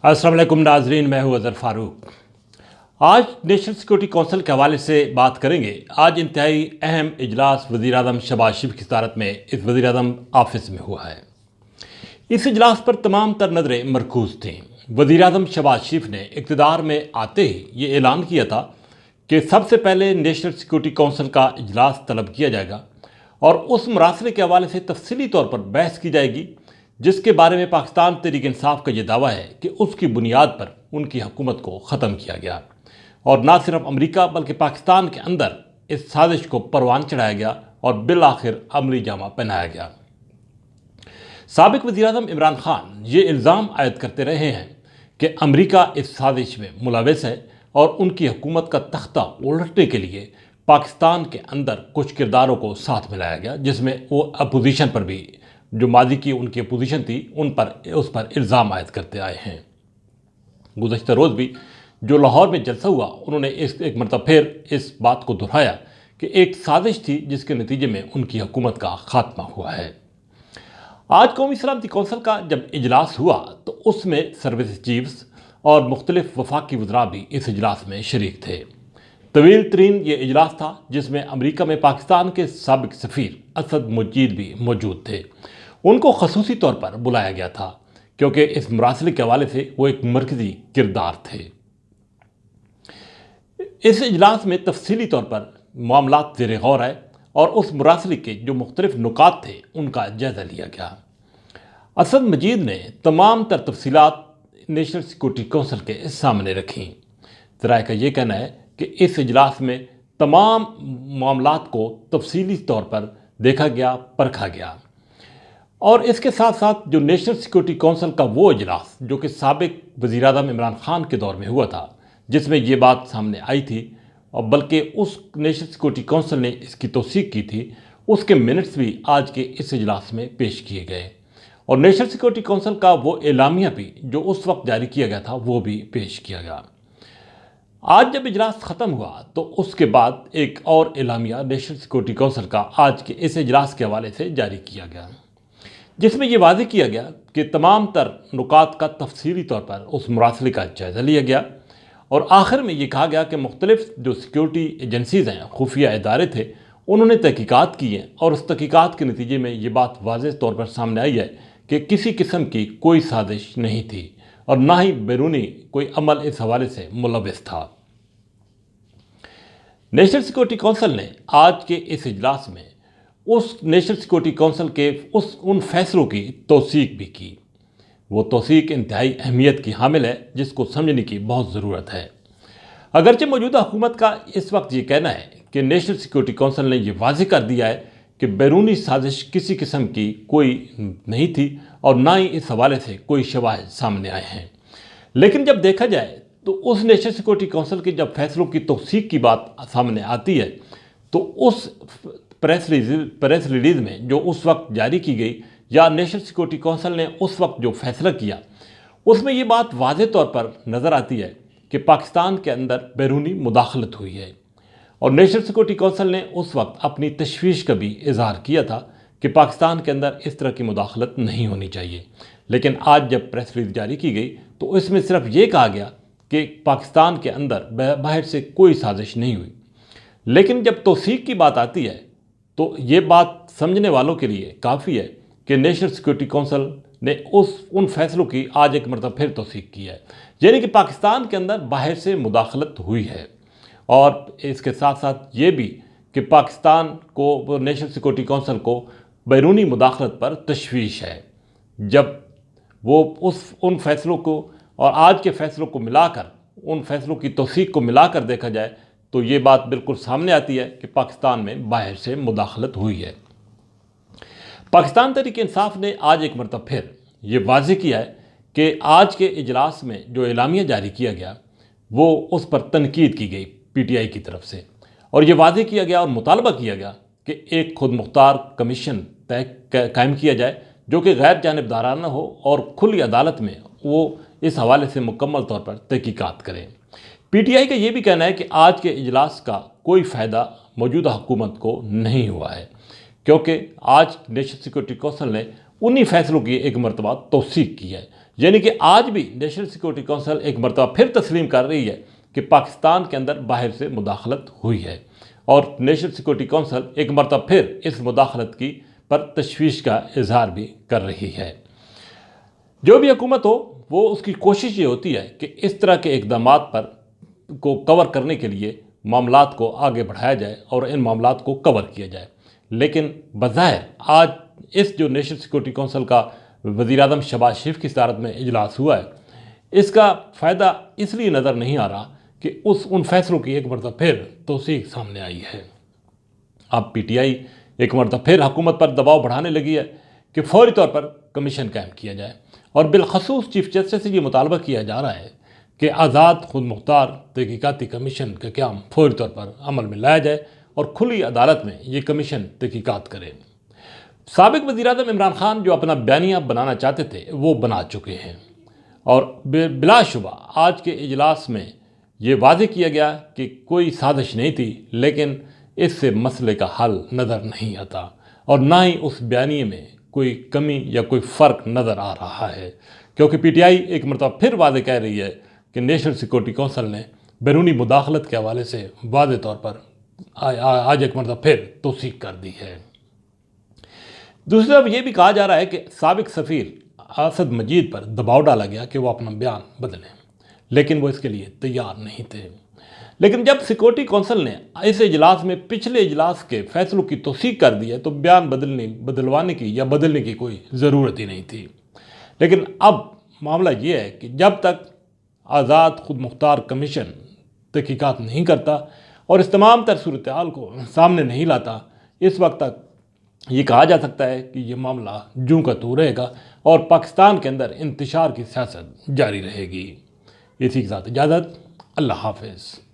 अस्सलाम वालेकुम नाजरीन, मैं हूं अज़हर फ़ारूक। आज नेशनल सिक्योरिटी कौंसिल के हवाले से बात करेंगे। आज इंतहाई अहम इजलास वज़ीर-ए-आज़म शहबाज शरीफ की सदारत में इस वज़ीर-ए-आज़म ऑफिस में हुआ है। इस इजलास पर तमाम तर नज़रें मरकूज़ थीं। वज़ीर-ए-आज़म शहबाज शरीफ ने इक़्तिदार में आते ही ये ऐलान किया था कि सबसे पहले नेशनल सिक्योरिटी कौंसिल का इजलास तलब किया जाएगा और उस मरासले के हवाले से तफसीली तौर पर बहस की जाएगी जिसके बारे में पाकिस्तान तहरीक इंसाफ का यह दावा है कि उसकी बुनियाद पर उनकी हुकूमत को ख़त्म किया गया और ना सिर्फ अमेरिका बल्कि पाकिस्तान के अंदर इस साजिश को परवान चढ़ाया गया और बिल आखिर अमली जामा पहनाया गया। साबिक वज़ीर-ए-आज़म इमरान खान ये इल्ज़ाम आयद करते रहे हैं कि अमेरिका इस साजिश में मुलविस है और उनकी हुकूमत का तख्ता उलटने के लिए पाकिस्तान के अंदर कुछ किरदारों को साथ मिलाया गया, जिसमें वो अपोजिशन पर भी जो माजी की उनकी अपोजिशन थी उस पर इल्ज़ाम आयद करते आए हैं। गुज़श्ता रोज़ भी जो लाहौर में जलसा हुआ उन्होंने एक मरतबा फिर इस बात को दोहराया कि एक साजिश थी जिसके नतीजे में उनकी हुकूमत का खात्मा हुआ है। आज कौमी सलामती कौंसिल का जब इजलास हुआ तो उसमें सर्विस चीफ्स और मुख्तलिफ वफाकी वज़रा भी इस इजलास में शरीक थे। तवील तरीन ये इजलास था जिसमें अमेरिका में पाकिस्तान के साबिक सफ़ीर असद मुजीद भी मौजूद थे। उनको खसूसी तौर पर बुलाया गया था क्योंकि इस मरासले के हवाले से वो एक मरकज़ी किरदार थे। इस इजलास में तफसीली तौर पर मामलात ज़ेर गौर आए और उस मरासले के जो मुख्तलिफ नुकात थे उनका जायज़ा लिया गया। असद मजीद ने तमाम तर तफसीलात नेशनल सिक्योरिटी कौंसिल के सामने रखीं। ज़राए का ये कहना है कि इस इजलास में तमाम मामलात को तफसीली तौर पर देखा गया, परखा गया और इसके साथ साथ जो नेशनल सिक्योरिटी कौंसिल का वो इजलास जो कि साबिक वज़ीर-ए-आज़म इमरान खान के दौर में हुआ था, जिसमें ये बात सामने आई थी और बल्कि उस नेशनल सिक्योरिटी कौंसिल ने इसकी तौसीक की थी, उसके मिनट्स भी आज के इस इजलास में पेश किए गए और नेशनल सिक्योरिटी कौंसिल का वो एलामिया भी जो उस वक्त जारी किया गया था वो भी पेश किया गया। आज जब इजलास ख़त्म हुआ तो उसके बाद एक और एलामिया नेशनल सिक्योरिटी कौंसिल का आज के इस इजलास के हवाले से जारी किया गया, जिसमें यह वाज़ेह किया गया कि तमाम तर नुकात का तफसीली तौर पर उस मरासले का जायज़ा लिया गया और आखिर में ये कहा गया कि मुख्तलिफ जो सिक्योरिटी एजेंसीज़ हैं, खुफिया इदारे थे, उन्होंने तहकीकात की हैं और उस तहकीकात के नतीजे में ये बात वाज़ेह तौर पर सामने आई है कि किसी किस्म की कोई साजिश नहीं थी और ना ही बैरूनी कोई अमल इस हवाले से मुलविस था। नेशनल सिक्योरिटी कौंसिल ने आज के इस इजलास में उस नेशनल सिक्योरिटी कौंसिल के उन फैसलों की तौसीक भी की। वो तौसीक इंतहाई अहमियत की हामिल है जिसको समझने की बहुत ज़रूरत है। अगरचे मौजूदा हुकूमत का इस वक्त ये कहना है कि नेशनल सिक्योरिटी कौंसिल ने यह वाज़ेह कर दिया है कि बैरूनी साजिश किसी किस्म की कोई नहीं थी और ना ही इस हवाले से कोई शवाहिद सामने आए हैं, लेकिन जब देखा जाए तो उस नेशनल सिक्योरिटी कौंसिल के जब फैसलों की तौसीक की बात सामने आती है तो उस प्रेस रिलीज़ में जो उस वक्त जारी की गई या नेशनल सिक्योरिटी कौंसिल ने उस वक्त जो फैसला किया उसमें ये बात वाज़ेह तौर पर नज़र आती है कि पाकिस्तान के अंदर बैरूनी मुदाखलत हुई है और नेशनल सिक्योरिटी कौंसिल ने उस वक्त अपनी तशवीश का भी इजहार किया था कि पाकिस्तान के अंदर इस तरह की मुदाखलत नहीं होनी चाहिए। लेकिन आज जब प्रेस रिलीज जारी की गई तो इसमें सिर्फ ये कहा गया कि पाकिस्तान के अंदर बाहर से कोई साजिश नहीं हुई, लेकिन जब तौसीक की बात आती है तो ये बात समझने वालों के लिए काफ़ी है कि नेशनल सिक्योरिटी कौंसिल ने उन फैसलों की आज एक मरतबा फिर तौसीक की है, यानी कि पाकिस्तान के अंदर बाहर से मुदाखलत हुई है। और इसके साथ साथ ये भी कि पाकिस्तान को नेशनल सिक्योरिटी कौंसिल को बैरूनी मुदाखलत पर तशवीश है। जब वो उन फैसलों को और आज के फैसलों को मिलाकर उन फैसलों की तौसीक को मिलाकर देखा जाए तो ये बात बिल्कुल सामने आती है कि पाकिस्तान में बाहर से मुदाखलत हुई है। पाकिस्तान तहरीक इंसाफ ने आज एक मरतबा फिर ये वाज़ेह किया है कि आज के इजलास में जो एलामिया जारी किया गया वो उस पर तनकीद की गई PTI की तरफ से और ये वाज़ेह किया गया और मुतालबा किया गया कि एक खुद मुख्तार कमीशन कायम किया जाए जो कि गैर जानिबदाराना हो और खुली अदालत में वो इस हवाले से मुकम्मल तौर पर तहकीकात करें। PTI का ये भी कहना है कि आज के इजलास का कोई फ़ायदा मौजूदा हुकूमत को नहीं हुआ है क्योंकि आज नेशनल सिक्योरिटी कौंसिल ने उन्हीं फैसलों की एक मरतबा तौसीक की है। यानी कि आज भी नेशनल सिक्योरिटी कौंसिल एक मरतबा फिर तस्लीम कर रही है कि पाकिस्तान के अंदर बाहर से मुदाखलत हुई है, और नेशनल सिक्योरिटी कौंसिल एक मरतबा फिर इस मुदाखलत की पर तशवीश का इजहार भी कर रही है। जो भी हुकूमत हो, वो उसकी कोशिश ये होती है कि इस तरह के इकदामात पर को कवर करने के लिए मामलात को आगे बढ़ाया जाए और इन मामलात को कवर किया जाए। लेकिन बज़ाहिर आज इस जो नेशनल सिक्योरिटी कौंसिल का वज़ीर आज़म शहबाज शरीफ की सदारत में इजलास हुआ है, इसका फ़ायदा इसलिए नज़र नहीं आ रहा कि उन फैसलों की एक मरतबा फिर तौसीक सामने आई है। अब PTI एक मरतबा फिर हुकूमत पर दबाव बढ़ाने लगी है कि फौरी तौर पर कमीशन कायम किया जाए, और बिलखसूस चीफ जस्टिस से ये मुतालबा किया जा रहा है कि आज़ाद खुद मुख्तार तहकीकाती कमीशन का क़याम फौरी तौर पर अमल में लाया जाए और खुली अदालत में ये कमीशन तहकीकात करे। साबिक वज़ीर आज़म इमरान खान जो अपना बयानिया बनाना चाहते थे वो बना चुके हैं, और बिलाशुबा आज के इजलास में ये वाज़ेह किया गया कि कोई साजिश नहीं थी, लेकिन इससे मसले का हल नज़र नहीं आता और ना ही उस बयानिए में कोई कमी या कोई फ़र्क नज़र आ रहा है, क्योंकि PTI एक मरतबा फिर वाज़ेह कह रही है कि नेशनल सिक्योरिटी कौंसिल ने बैरूनी मुदाखलत के हवाले से वाज़ेह तौर पर आज एक मरतबा फिर तौसीक कर दी है। दूसरी तरफ ये भी कहा जा रहा है कि साबिक सफ़ीर असद मजीद पर दबाव डाला गया कि वो अपना बयान बदलें, लेकिन वो इसके लिए तैयार नहीं थे। लेकिन जब सिक्योरिटी कौंसिल ने इस इजलास में पिछले इजलास के फैसलों की तौसीक कर दी है तो बयान बदलवाने की या बदलने की कोई ज़रूरत ही नहीं थी। लेकिन अब मामला ये है कि जब तक आज़ाद खुद मुख्तार कमीशन तहकीकात नहीं करता और इस तमाम तर सूरत हाल को सामने नहीं लाता, इस वक्त तक ये कहा जा सकता है कि ये मामला जूं का तू रहेगा और पाकिस्तान के अंदर इंतशार की सियासत जारी रहेगी। इसी के साथ इजाज़त, अल्लाह हाफ़िज़।